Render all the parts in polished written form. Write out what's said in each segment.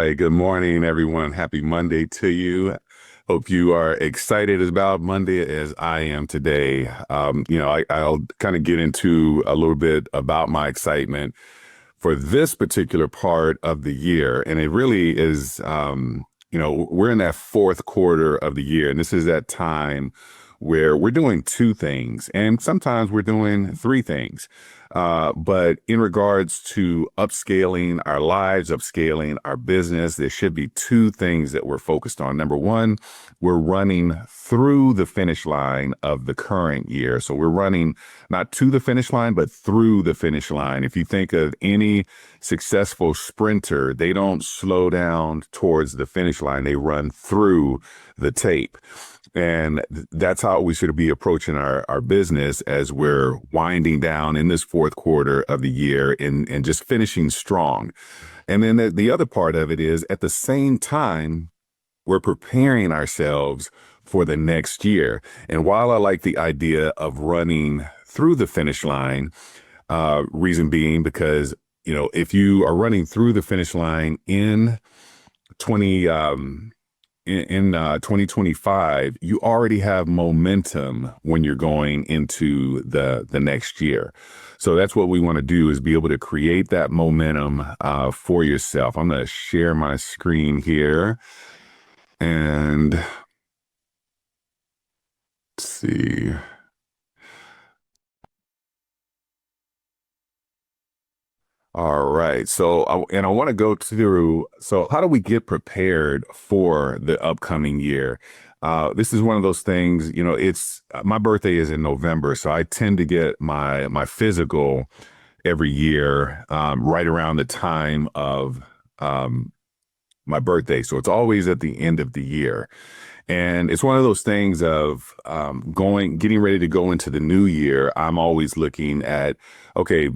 right. Good morning, everyone. Happy Monday to you. Hope you are excited about Monday as I am today. I'll kind of get into a little bit about my excitement for this particular part of the year. And it really is, we're in that fourth quarter of the year, and this is that time where we're doing two things, and sometimes we're doing three things. But in regards to upscaling our lives, upscaling our business, there should be two things that we're focused on. Number one, we're running through the finish line of the current year. So we're running not to the finish line, but through the finish line. If you think of any successful sprinter, they don't slow down towards the finish line. They run through the tape. And that's how we should be approaching our business as we're winding down in this fourth quarter of the year and just finishing strong. And then the other part of it is at the same time, we're preparing ourselves for the next year. And while I like the idea of running through the finish line, reason being because, if you are running through the finish line in 2025, you already have momentum when you're going into the next year. So that's what we want to do, is be able to create that momentum for yourself. I'm going to share my screen here and let's see. All right. So I want to go through. So how do we get prepared for the upcoming year? This is one of those things, it's my birthday is in November. So I tend to get my physical every year, right around the time of my birthday. So it's always at the end of the year. And it's one of those things of getting ready to go into the new year. I'm always looking at, okay,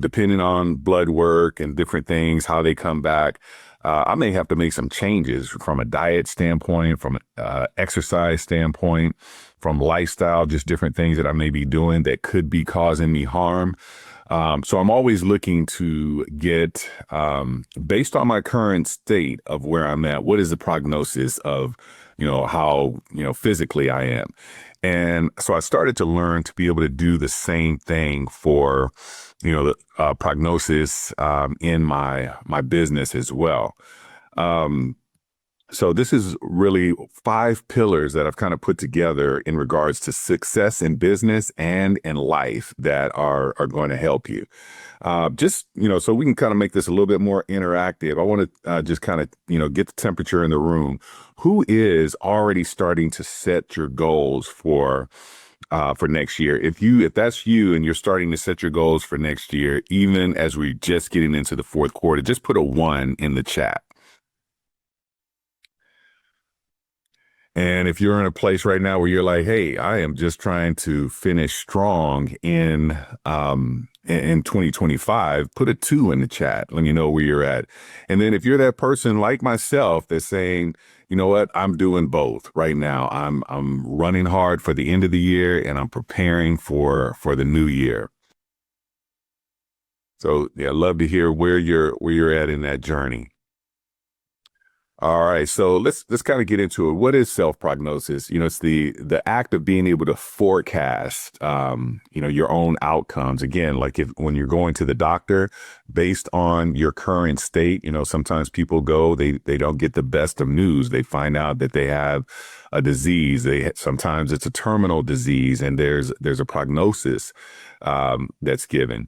depending on blood work and different things, how they come back, I may have to make some changes from a diet standpoint, from an exercise standpoint, from lifestyle, just different things that I may be doing that could be causing me harm. So I'm always looking to get, based on my current state of where I'm at, what is the prognosis of, how, physically I am. And so I started to learn to be able to do the same thing for, the prognosis in my business as well. So this is really 5 pillars that I've kind of put together in regards to success in business and in life that are going to help you. So we can kind of make this a little bit more interactive. I want to just kind of, get the temperature in the room. Who is already starting to set your goals for next year? If that's you and you're starting to set your goals for next year, even as we're just getting into the fourth quarter, just put a 1 in the chat. And if you're in a place right now where you're like, hey, I am just trying to finish strong in 2025, put a 2 in the chat. Let me know where you're at. And then if you're that person like myself that's saying, you know what, I'm doing both right now. I'm running hard for the end of the year and I'm preparing for the new year. So yeah, I'd love to hear where you're at in that journey. All right, so let's kind of get into it. What is self-prognosis? It's the act of being able to forecast, your own outcomes. Again, like when you're going to the doctor, based on your current state, sometimes people they don't get the best of news. They find out that they have a disease. Sometimes it's a terminal disease, and there's a prognosis that's given.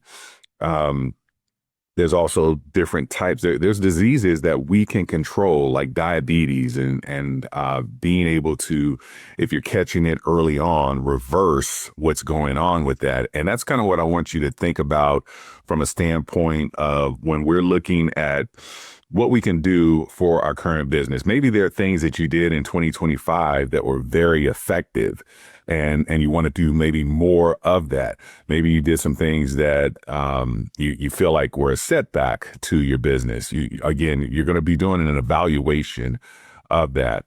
There's also different types. There's diseases that we can control, like diabetes, and being able to, if you're catching it early on, reverse what's going on with that. And that's kind of what I want you to think about from a standpoint of when we're looking at what we can do for our current business. Maybe there are things that you did in 2025 that were very effective, and you want to do maybe more of that. Maybe you did some things that you feel like were a setback to your business. You're going to be doing an evaluation of that.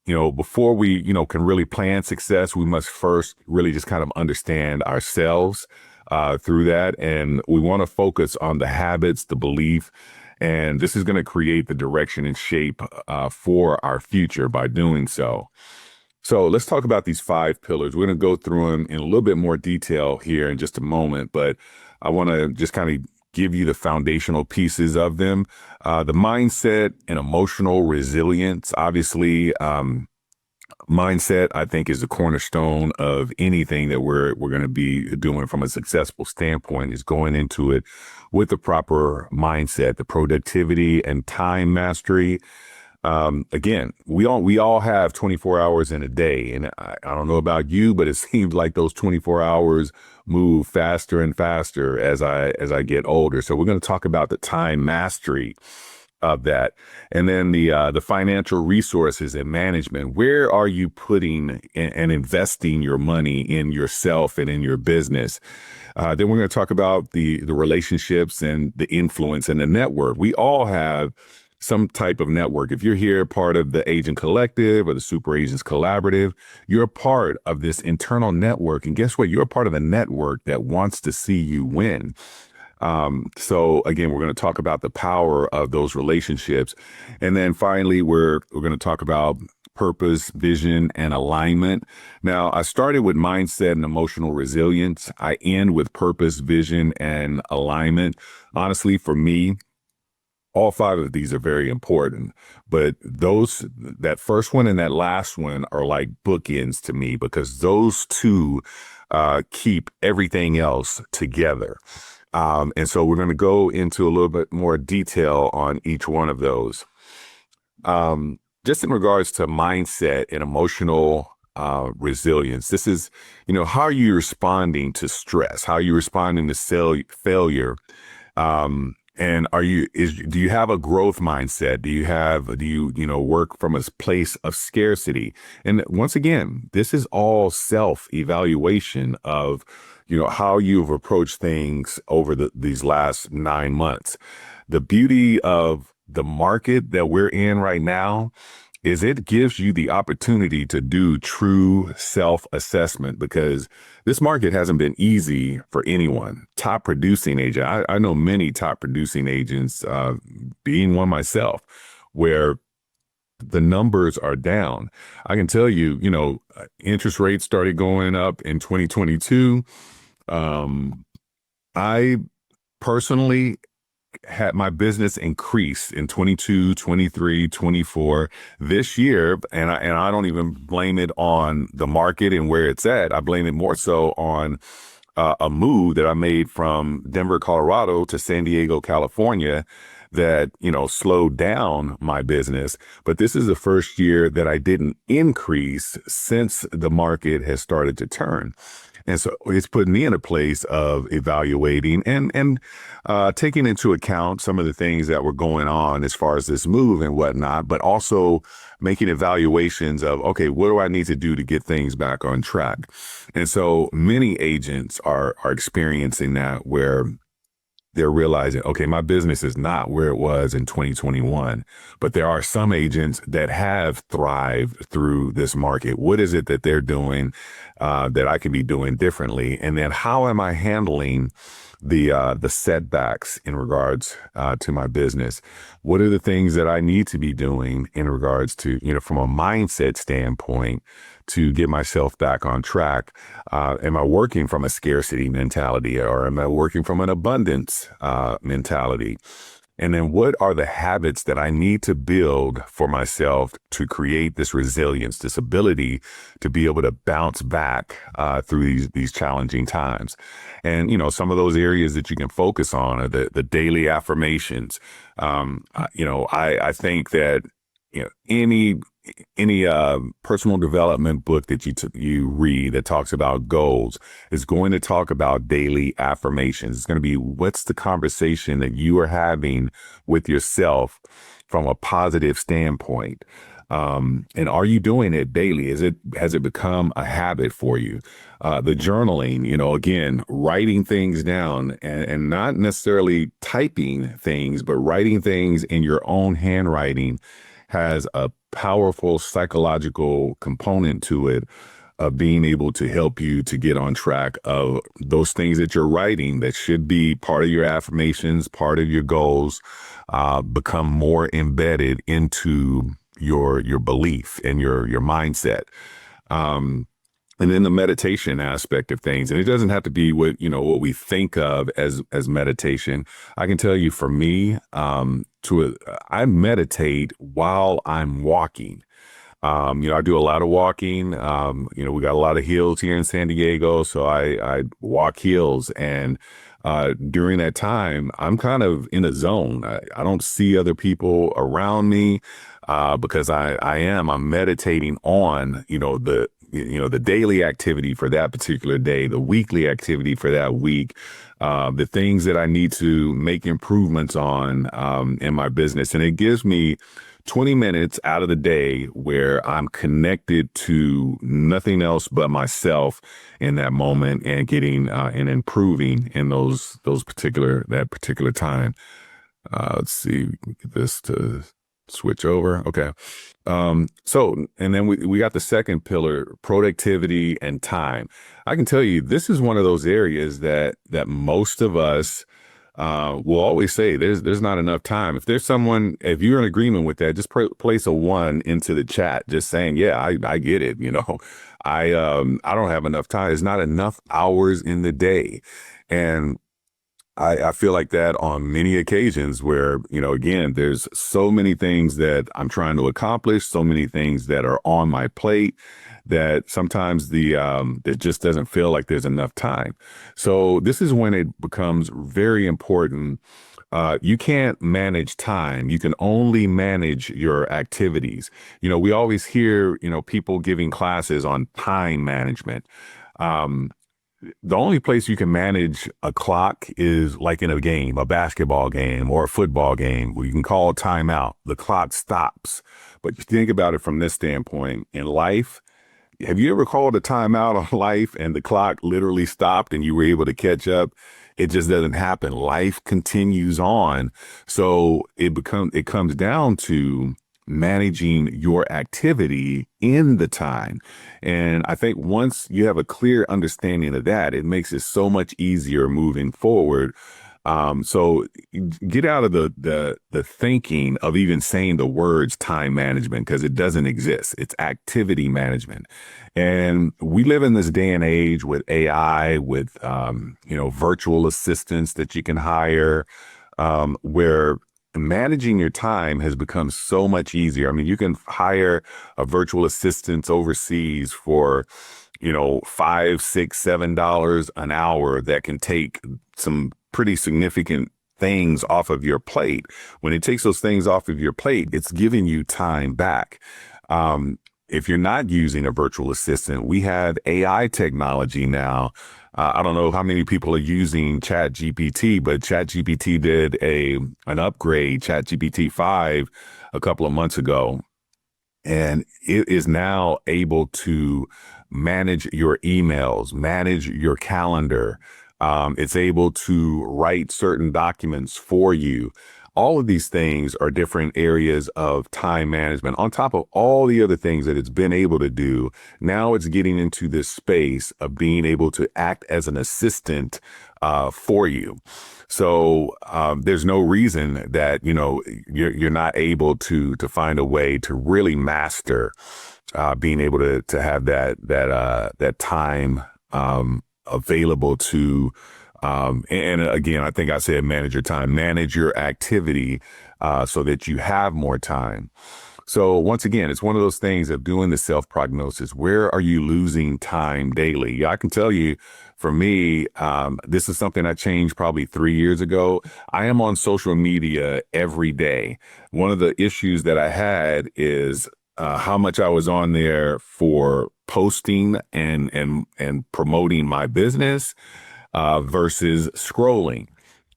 Before we, can really plan success, we must first really just kind of understand ourselves through that. And we want to focus on the habits, the belief, And this is going to create the direction and shape for our future by doing so. So let's talk about these five pillars. We're going to go through them in a little bit more detail here in just a moment, but I want to just kind of give you the foundational pieces of them. The mindset and emotional resilience, obviously, mindset, I think, is the cornerstone of anything that we're going to be doing from a successful standpoint, is going into it with the proper mindset, the productivity and time mastery. Again, we all have 24 hours in a day, and I don't know about you, but it seems like those 24 hours move faster and faster as I get older. So we're going to talk about the time mastery of that, and then the financial resources and management. Where are you putting and investing your money in yourself and in your business? Then we're going to talk about the relationships and the influence and the network. We all have some type of network. If you're here part of the Agent Collective or the Super Agents Collaborative, you're a part of this internal network. And guess what? You're a part of a network that wants to see you win. So again, we're going to talk about the power of those relationships. And then finally, we're going to talk about purpose, vision, and alignment. Now, I started with mindset and emotional resilience. I end with purpose, vision, and alignment. Honestly, for me, all five of these are very important, but that first one and that last one are like bookends to me, because those two keep everything else together. And so we're going to go into a little bit more detail on each one of those. Just in regards to mindset and emotional resilience, this is, how are you responding to stress? How are you responding to failure? And do you have a growth mindset? Do you work from a place of scarcity? And once again, this is all self-evaluation of, how you've approached things over these last 9 months. The beauty of the market that we're in right now is it gives you the opportunity to do true self-assessment, because this market hasn't been easy for anyone. Top producing agent. I know many top producing agents, being one myself, where the numbers are down. I can tell you, interest rates started going up in 2022. I personally had my business increase in 22, 23, 24 this year. And I don't even blame it on the market and where it's at. I blame it more so on a move that I made from Denver, Colorado to San Diego, California, that, slowed down my business. But this is the first year that I didn't increase since the market has started to turn. And so it's put me in a place of evaluating and taking into account some of the things that were going on as far as this move and whatnot, but also making evaluations of, okay, what do I need to do to get things back on track? And so many agents are experiencing that, where they're realizing, okay, my business is not where it was in 2021, but there are some agents that have thrived through this market. What is it that they're doing that I can be doing differently? And then how am I handling the setbacks in regards to my business? What are the things that I need to be doing in regards to, from a mindset standpoint, to get myself back on track? Am I working from a scarcity mentality, or am I working from an abundance mentality? And then what are the habits that I need to build for myself to create this resilience, this ability to be able to bounce back through these challenging times? And, some of those areas that you can focus on are the daily affirmations. I think that, any personal development book that you read that talks about goals is going to talk about daily affirmations. It's going to be, what's the conversation that you are having with yourself from a positive standpoint? And are you doing it daily? Has it become a habit for you? The journaling, again, writing things down, and not necessarily typing things, but writing things in your own handwriting has a powerful psychological component to it, of being able to help you to get on track of those things that you're writing that should be part of your affirmations, part of your goals. become more embedded into your belief and your mindset. Um, and then the meditation aspect of things, and it doesn't have to be what we think of as meditation. I can tell you, for me, I meditate while I'm walking. I do a lot of walking. We got a lot of hills here in San Diego, so I walk hills, and during that time, I'm kind of in a zone. I don't see other people around me because I'm meditating on the daily activity for that particular day, the weekly activity for that week, the things that I need to make improvements on in my business, and it gives me 20 minutes out of the day where I'm connected to nothing else but myself in that moment, and getting and improving in that particular time. Let's see, get this to switch over. Okay. And then we got the second pillar, productivity and time. I can tell you, this is one of those areas that most of us will always say there's not enough time. If you're in agreement with that, just place a 1 into the chat, just saying, yeah, I get it. I don't have enough time. There's not enough hours in the day. And I feel like that on many occasions where, again, there's so many things that I'm trying to accomplish, so many things that are on my plate, that sometimes it just doesn't feel like there's enough time. So this is when it becomes very important. You can't manage time. You can only manage your activities. We always hear, people giving classes on time management. The only place you can manage a clock is like in a game, a basketball game or a football game, where you can call timeout. The clock stops. But you think about it from this standpoint in life. Have you ever called a timeout on life and the clock literally stopped and you were able to catch up? It just doesn't happen. Life continues on. So it comes down to managing your activity in the time. And I think once you have a clear understanding of that, it makes it so much easier moving forward. So get out of the thinking of even saying the words time management, because it doesn't exist. It's activity management. And we live in this day and age with AI, with virtual assistants that you can hire, where managing your time has become so much easier. I mean, you can hire a virtual assistant overseas for, $5, $6, $7 an hour that can take some pretty significant things off of your plate. When it takes those things off of your plate, it's giving you time back. If you're not using a virtual assistant, we have AI technology now. I don't know how many people are using ChatGPT, but ChatGPT did an upgrade, ChatGPT 5, a couple of months ago, and it is now able to manage your emails, manage your calendar. It's able to write certain documents for you. All of these things are different areas of time management. On top of all the other things that it's been able to do, now it's getting into this space of being able to act as an assistant for you. So there's no reason that you're not able to find a way to really master being able to have that time available to. And again, I think I said manage your time, manage your activity so that you have more time. So once again, it's one of those things of doing the self-prognosis. Where are you losing time daily? Yeah, I can tell you, for me, this is something I changed probably 3 years ago. I am on social media every day. One of the issues that I had is how much I was on there for posting and promoting my business versus scrolling.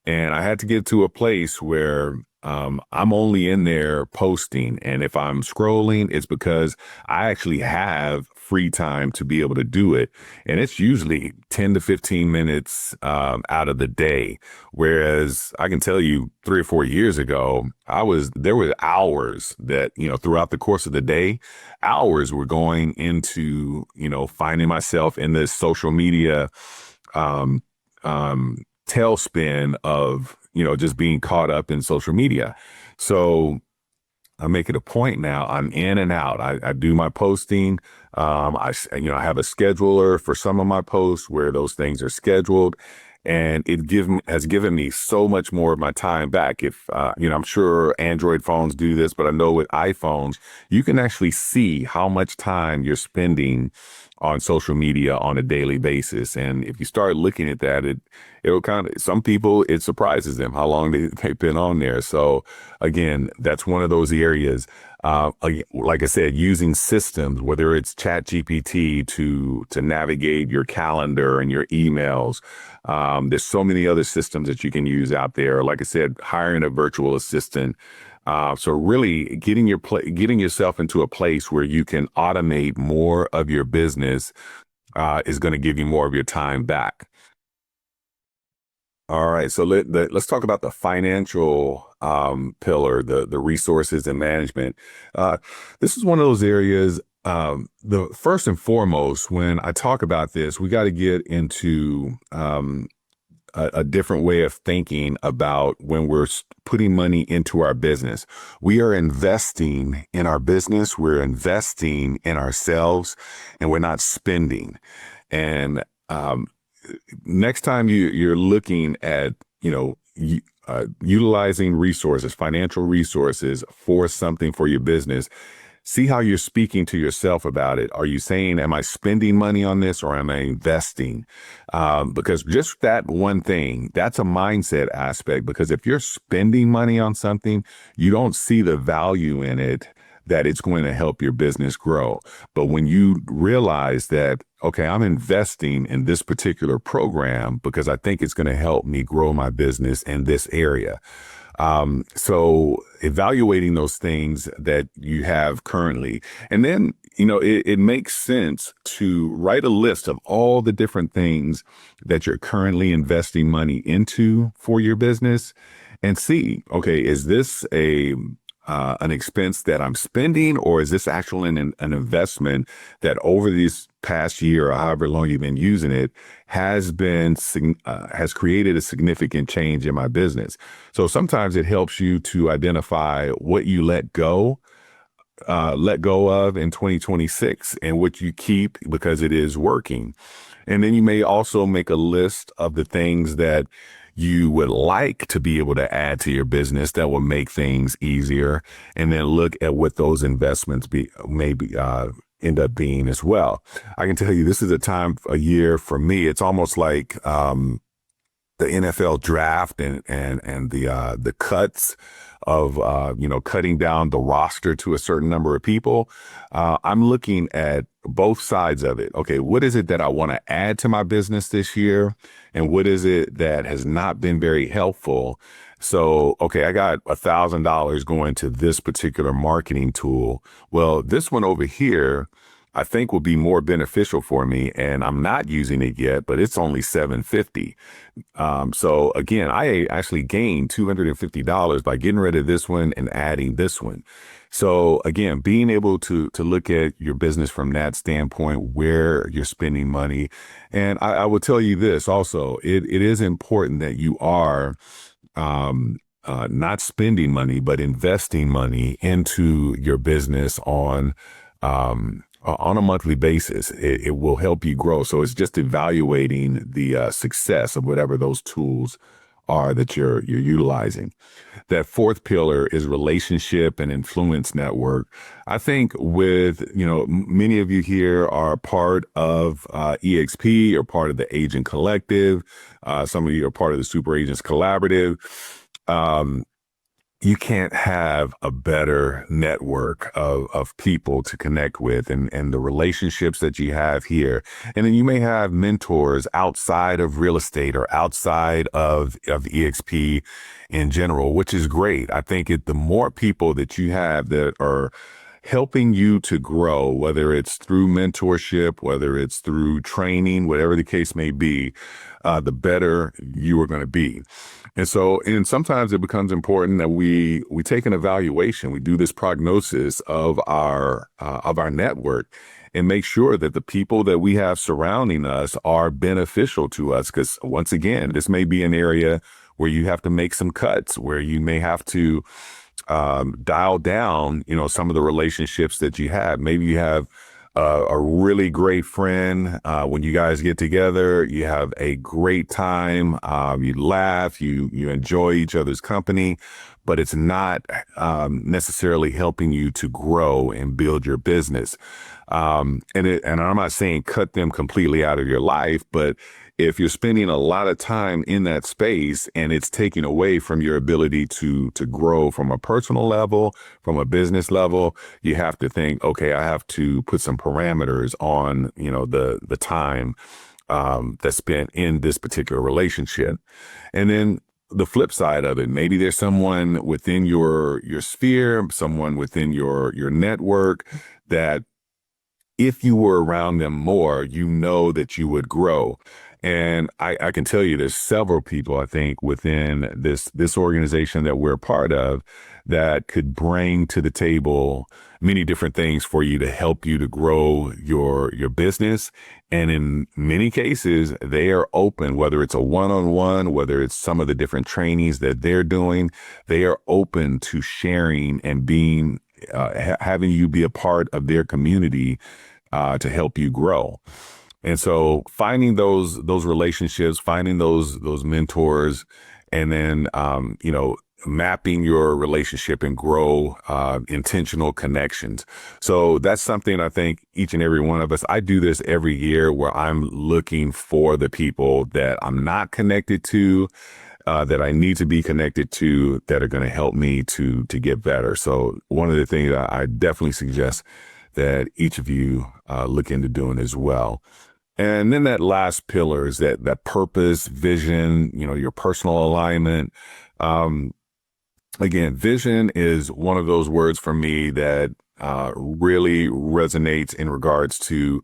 And I had to get to a place where I'm only in there posting. And if I'm scrolling, it's because I actually have free time to be able to do it. And it's usually 10 to 15 minutes out of the day. Whereas I can tell you 3 or 4 years ago, there were hours that, throughout the course of the day, hours were going into, finding myself in this social media tailspin of just being caught up in social media. So I make it a point now. I'm in and out. I do my posting. I have a scheduler for some of my posts where those things are scheduled, and has given me so much more of my time back. If I'm sure Android phones do this, but I know with iPhones, you can actually see how much time you're spending on social media on a daily basis. And if you start looking at that, it'll kind of, some people, it surprises them how long they've been on there. So again, that's one of those areas. Like I said, using systems, whether it's Chat GPT to navigate your calendar and your emails. There's so many other systems that you can use out there. Like I said, hiring a virtual assistant. So really getting yourself into a place where you can automate more of your business is going to give you more of your time back. All right, so let's talk about the financial pillar, the resources and management. This is one of those areas. The first and foremost, when I talk about this, we got to get into a different way of thinking about when we're putting money into our business. We are investing in our business, we're investing in ourselves, and we're not spending. And next time you're looking at, utilizing resources, financial resources for something for your business, see how you're speaking to yourself about it. Are you saying, am I spending money on this or am I investing? Because just that one thing, that's a mindset aspect. Because if you're spending money on something, you don't see the value in it, that it's going to help your business grow. But when you realize that, okay, I'm investing in this particular program because I think it's going to help me grow my business in this area. So evaluating those things that you have currently, and then, it makes sense to write a list of all the different things that you're currently investing money into for your business and see, okay, is this an expense that I'm spending, or is this actually an investment that over this past year or however long you've been using it has created a significant change in my business? So sometimes it helps you to identify what you let go of in 2026 and what you keep because it is working. And then you may also make a list of the things that you would like to be able to add to your business that will make things easier. And then look at what those investments maybe end up being as well. I can tell you, this is a year for me. It's almost like the NFL draft and the cuts of cutting down the roster to a certain number of people. I'm looking at both sides of it. Okay, what is it that I want to add to my business this year, and what is it that has not been very helpful? So, okay, I got $1,000 going to this particular marketing tool. Well, this one over here, I think will be more beneficial for me, and I'm not using it yet, but it's only $750. So again, I actually gained $250 by getting rid of this one and adding this one. So again, being able to look at your business from that standpoint, where you're spending money. And I will tell you this also, it is important that you are not spending money, but investing money into your business on a monthly basis. It will help you grow. So it's just evaluating the success of whatever those tools are that you're utilizing. That fourth pillar is relationship and influence network. I think with, many of you here are part of EXP or part of the Agent Collective. Some of you are part of the Super Agents Collaborative. You can't have a better network of people to connect with, and the relationships that you have here. And then you may have mentors outside of real estate or outside of EXP in general, which is great. I think the more people that you have that are helping you to grow, whether it's through mentorship, whether it's through training, whatever the case may be, the better you are going to be. And sometimes it becomes important that we take an evaluation. We do this prognosis of our network and make sure that the people that we have surrounding us are beneficial to us. Because once again, this may be an area where you have to make some cuts, where you may have to dial down, some of the relationships that you have. Maybe you have a really great friend. When you guys get together, you have a great time. You laugh, you enjoy each other's company, but it's not necessarily helping you to grow and build your business. And I'm not saying cut them completely out of your life, but if you're spending a lot of time in that space and it's taking away from your ability to grow from a personal level, from a business level, you have to think, okay, I have to put some parameters on, the time that's spent in this particular relationship. And then the flip side of it, maybe there's someone within your sphere, someone within your network that if you were around them more, that you would grow. And I can tell you there's several people, I think, within this organization that we're a part of that could bring to the table many different things for you to help you to grow your business. And in many cases, they are open, whether it's a one-on-one, whether it's some of the different trainings that they're doing, they are open to sharing and being having you be a part of their community to help you grow. And so finding those relationships, finding those mentors, and then mapping your relationship and grow intentional connections. So that's something I think each and every one of us, I do this every year where I'm looking for the people that I'm not connected to, that I need to be connected to, that are going to help me to get better. So one of the things I definitely suggest that each of you look into doing as well. And then that last pillar is that purpose, vision, your personal alignment. Again, vision is one of those words for me that really resonates in regards to,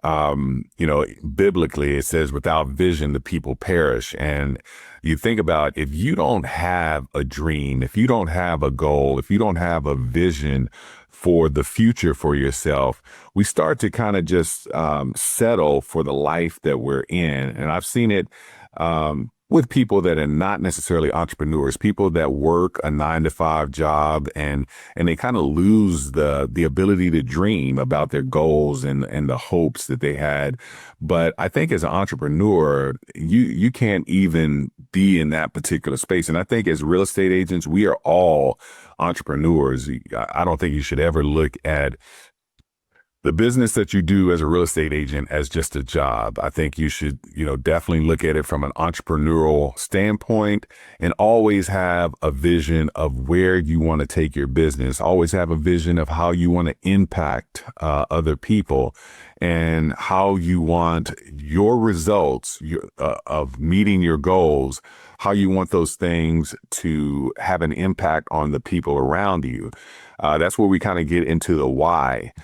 biblically, it says, without vision, the people perish. And you think about, if you don't have a dream, if you don't have a goal, if you don't have a vision for the future for yourself, we start to kind of just settle for the life that we're in. And I've seen it with people that are not necessarily entrepreneurs, people that work a 9-to-5 job, and they kind of lose the ability to dream about their goals and the hopes that they had. But I think as an entrepreneur, you can't even be in that particular space. And I think as real estate agents, we are all entrepreneurs. I don't think you should ever look at the business that you do as a real estate agent as just a job. I think you should, definitely look at it from an entrepreneurial standpoint and always have a vision of where you want to take your business. Always have a vision of how you want to impact other people and how you want your results of meeting your goals, how you want those things to have an impact on the people around you. That's where we kind of get into the why.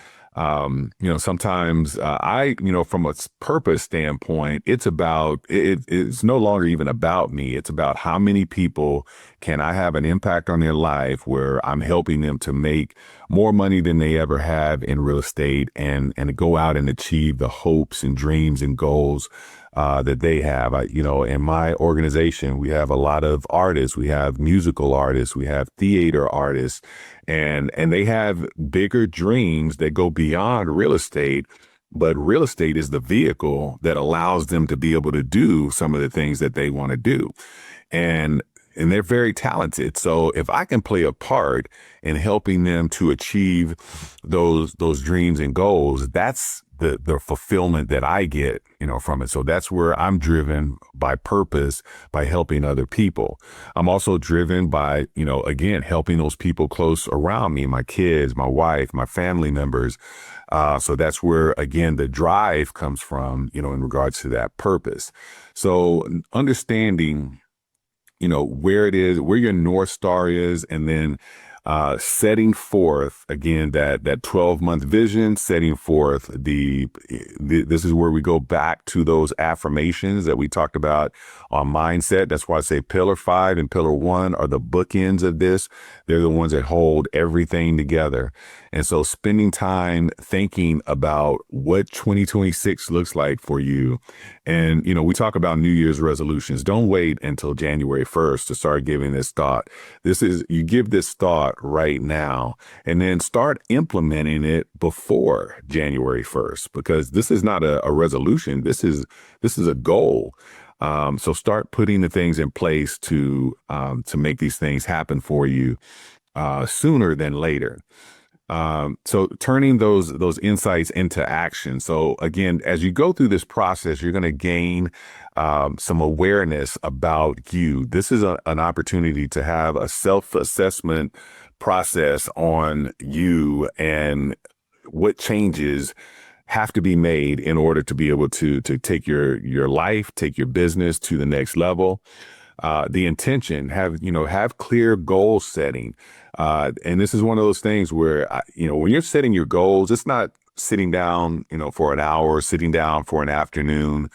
Sometimes from a purpose standpoint, it's about, it's no longer even about me. It's about how many people can I have an impact on their life where I'm helping them to make more money than they ever have in real estate and go out and achieve the hopes and dreams and goals that they have. In my organization, we have a lot of artists. We have musical artists. We have theater artists, and they have bigger dreams that go beyond real estate. But real estate is the vehicle that allows them to be able to do some of the things that they want to do. And they're very talented. So if I can play a part in helping them to achieve those dreams and goals, that's the fulfillment that I get, from it. So that's where I'm driven by purpose, by helping other people. I'm also driven by, again, helping those people close around me, my kids, my wife, my family members. So that's where, again, the drive comes from, in regards to that purpose. So understanding, where it is, where your North Star is, and then setting forth, again, that 12-month vision, setting forth this is where we go back to those affirmations that we talked about on mindset. That's why I say pillar 5 and pillar 1 are the bookends of this. They're the ones that hold everything together. And so spending time thinking about what 2026 looks like for you. And, we talk about New Year's resolutions. Don't wait until January 1st to start giving this thought. You give this thought right now and then start implementing it before January 1st, because this is not a resolution. This is a goal. So start putting the things in place to make these things happen for you sooner than later. So turning those insights into action. So again, as you go through this process, you're going to gain some awareness about you. This is an opportunity to have a self-assessment process on you and what changes have to be made in order to be able to take your life, take your business to the next level. The intention, have clear goal setting. And this is one of those things where, when you're setting your goals, it's not sitting down, for an hour, sitting down for an afternoon,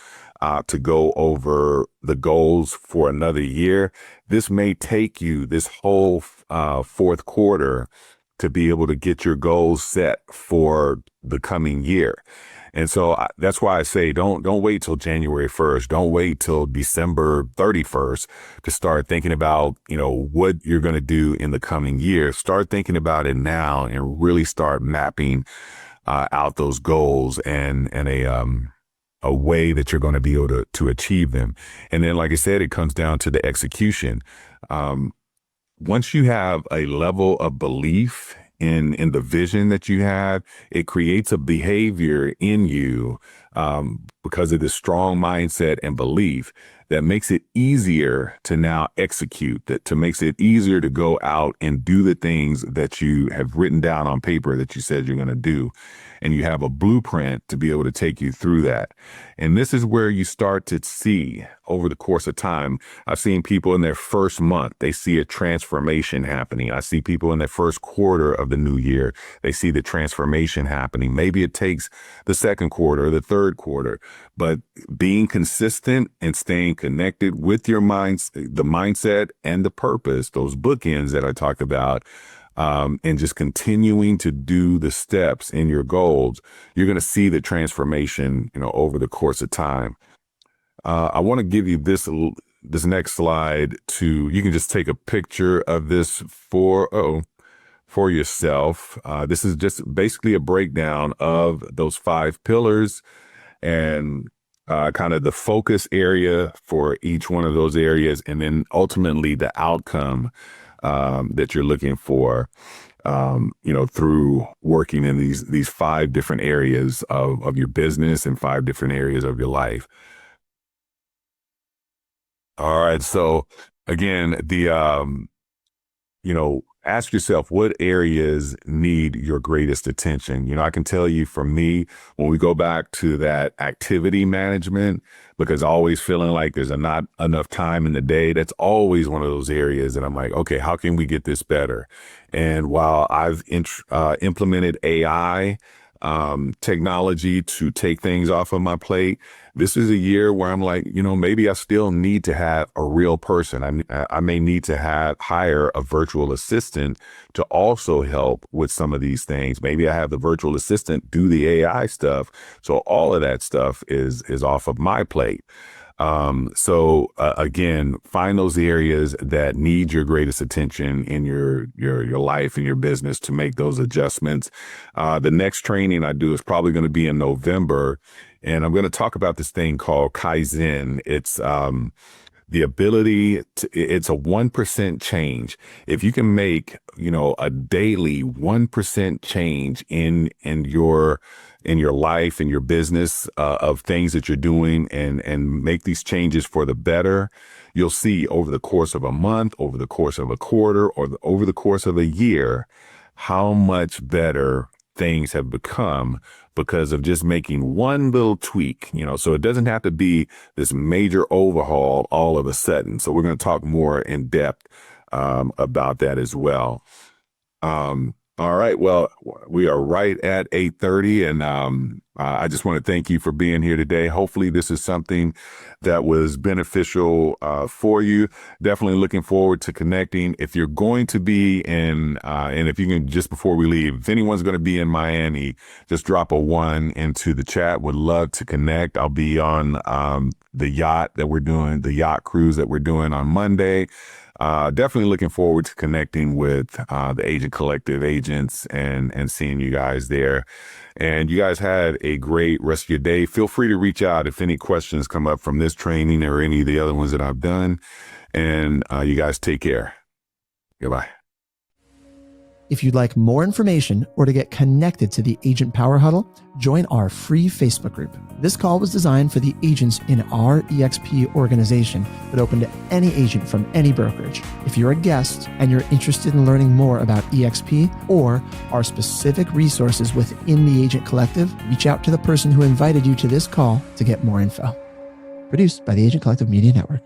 to go over the goals for another year. This may take you this whole, fourth quarter to be able to get your goals set for the coming year. And so that's why I say don't wait till January 1st. Don't wait till December 31st to start thinking about, what you're going to do in the coming year. Start thinking about it now and really start mapping out those goals and a way that you're going to be able to achieve them. And then, like I said, it comes down to the execution. Once you have a level of belief in the vision that you have, it creates a behavior in you because of this strong mindset and belief that makes it easier to now execute, that makes it easier to go out and do the things that you have written down on paper that you said you're going to do. And you have a blueprint to be able to take you through that. And this is where you start to see over the course of time. I've seen people in their first month, they see a transformation happening. I see people in their first quarter of the new year, they see the transformation happening. Maybe it takes the second quarter, the third quarter, but being consistent and staying connected with your minds, the mindset and the purpose, those bookends that I talked about, and just continuing to do the steps in your goals, you're going to see the transformation, over the course of time. I want to give you this next slide you can just take a picture of this for yourself. This is just basically a breakdown of those 5 pillars and kind of the focus area for each one of those areas, and then ultimately the outcome that you're looking for, through working in these 5 different areas of your business and 5 different areas of your life. All right. So again, ask yourself what areas need your greatest attention. I can tell you for me, when we go back to that activity management, because always feeling like there's not enough time in the day, that's always one of those areas that I'm like, okay, how can we get this better? And while I've implemented AI technology to take things off of my plate, this is a year where I'm like, maybe I still need to have a real person. I may need to hire a virtual assistant to also help with some of these things. Maybe I have the virtual assistant do the AI stuff. So all of that stuff is off of my plate. So again, find those areas that need your greatest attention in your life and your business to make those adjustments. The next training I do is probably going to be in November, and I'm going to talk about this thing called Kaizen. It's the ability to, it's a 1% change. If you can make, a daily 1% change in your life and your business, of things that you're doing, and make these changes for the better, you'll see over the course of a month, over the course of a quarter, or over the course of a year, how much better things have become because of just making one little tweak, so it doesn't have to be this major overhaul all of a sudden. So we're going to talk more in depth about that as well. All right. Well, we are right at 8:30, and I just want to thank you for being here today. Hopefully, this is something that was beneficial for you. Definitely looking forward to connecting. If you're going to be in, and if you can, just before we leave, if anyone's going to be in Miami, just drop a 1 into the chat. Would love to connect. I'll be on the yacht that we're doing, the yacht cruise that we're doing on Monday. Definitely looking forward to connecting with the Agent Collective agents and seeing you guys there. And you guys had a great rest of your day. Feel free to reach out if any questions come up from this training or any of the other ones that I've done. And you guys take care. Goodbye. If you'd like more information or to get connected to the Agent Power Huddle, join our free Facebook group. This call was designed for the agents in our EXP organization, but open to any agent from any brokerage. If you're a guest and you're interested in learning more about EXP or our specific resources within the Agent Collective, reach out to the person who invited you to this call to get more info. Produced by the Agent Collective Media Network.